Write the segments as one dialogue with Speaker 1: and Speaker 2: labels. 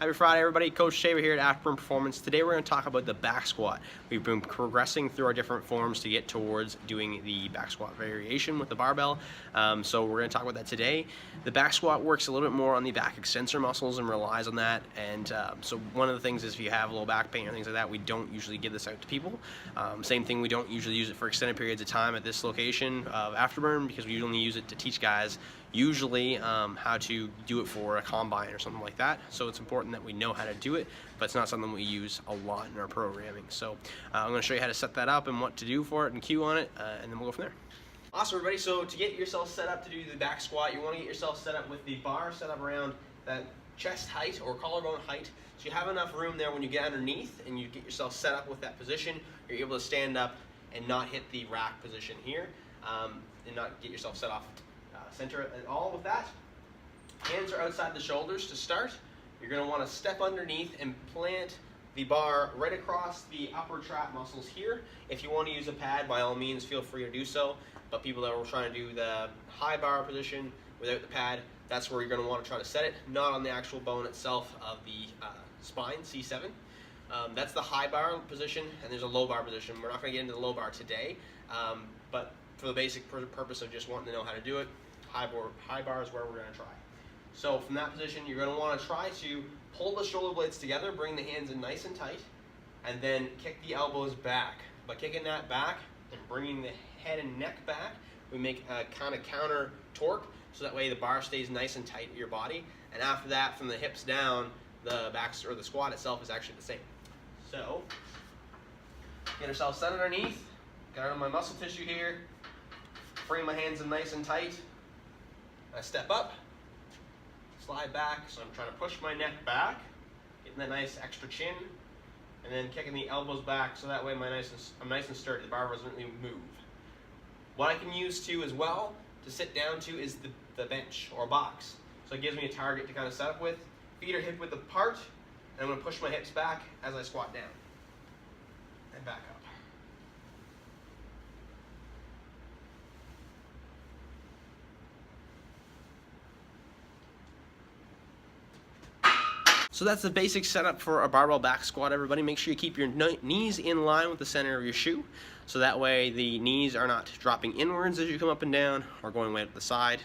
Speaker 1: Happy Friday, everybody. Coach Tabor here at Afterburn Performance. Today we're going to talk about the back squat. We've been progressing through our different forms to get towards doing the back squat variation with the barbell. So we're going to talk about that today. The back squat works a little bit more on the back extensor muscles and relies on that. And so one of the things is if you have low back pain or things like that, we don't usually give this out to people. Same thing, we don't usually use it for extended periods of time at this location of Afterburn because we only use it to teach guys usually how to do it for a combine or something like that. So it's important that we know how to do it, but it's not something we use a lot in our programming. So I'm going to show you how to set that up and what to do for it and cue on it, and then we'll go from there. Awesome, everybody. So to get yourself set up to do the back squat, you want to get yourself set up with the bar set up around that chest height or collarbone height. So you have enough room there when you get underneath and you get yourself set up with that position, you're able to stand up and not hit the rack position here and not get yourself set off center and all with that. Hands are outside the shoulders to start. You're going to want to step underneath and plant the bar right across the upper trap muscles here. If you want to use a pad, by all means, feel free to do so. But people that are trying to do the high bar position without the pad, that's where you're going to want to try to set it, not on the actual bone itself of the spine, C7. That's the high bar position, and there's a low bar position. We're not going to get into the low bar today, but for the basic purpose of just wanting to know how to do it, high bar is where we're going to try. So from that position, you're going to want to try to pull the shoulder blades together, bring the hands in nice and tight, and then kick the elbows back. By kicking that back and bringing the head and neck back, we make a kind of counter torque, so that way the bar stays nice and tight to your body. And after that, from the hips down, the back or the squat itself is actually the same. So get ourselves set underneath, got out of my muscle tissue here, bring my hands in nice and tight. I step up, slide back, so I'm trying to push my neck back, getting that nice extra chin, and then kicking the elbows back so that way I'm nice and sturdy. The bar doesn't really move. What I can use too as well to sit down to is the bench or box. So it gives me a target to kind of set up with. Feet are hip width apart, and I'm going to push my hips back as I squat down and back up. So that's the basic setup for a barbell back squat, everybody. Make sure you keep your knees in line with the center of your shoe, so that way the knees are not dropping inwards as you come up and down or going way to the side.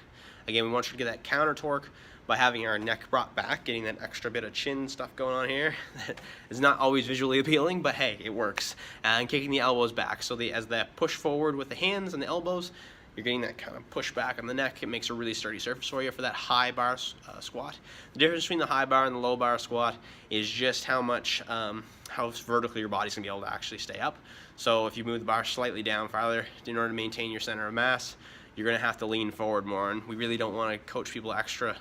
Speaker 1: Again, we want you to get that counter torque by having our neck brought back, getting that extra bit of chin stuff going on here. That is not always visually appealing, but hey, it works. And kicking the elbows back, so as that push forward with the hands and the elbows, you're getting that kind of push back on the neck. It makes a really sturdy surface for you for that high bar squat. The difference between the high bar and the low bar squat is just how much, how vertically your body's gonna be able to actually stay up. So if you move the bar slightly down farther in order to maintain your center of mass, you're gonna have to lean forward more. And we really don't wanna coach people extra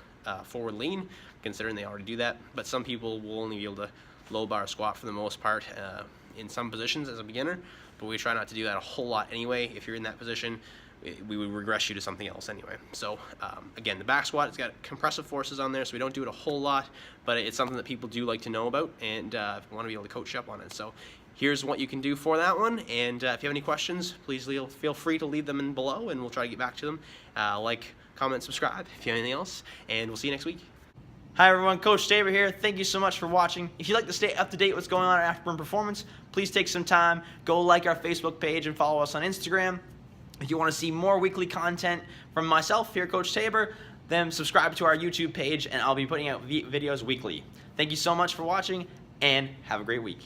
Speaker 1: forward lean, considering they already do that. But some people will only be able to low bar squat for the most part in some positions as a beginner, but we try not to do that a whole lot anyway. If you're in that position, we would regress you to something else anyway. So again, the back squat, it's got compressive forces on there, so we don't do it a whole lot, but it's something that people do like to know about and want to be able to coach up on it. So here's what you can do for that one, and if you have any questions, please feel free to leave them in below, and we'll try to get back to them. Like, comment, subscribe if you have anything else, and we'll see you next week.
Speaker 2: Hi everyone, Coach Tabor here. Thank you so much for watching. If you'd like to stay up to date with what's going on at Afterburn Performance, please take some time, go like our Facebook page and follow us on Instagram. If you want to see more weekly content from myself here, Coach Tabor, then subscribe to our YouTube page and I'll be putting out videos weekly. Thank you so much for watching and have a great week.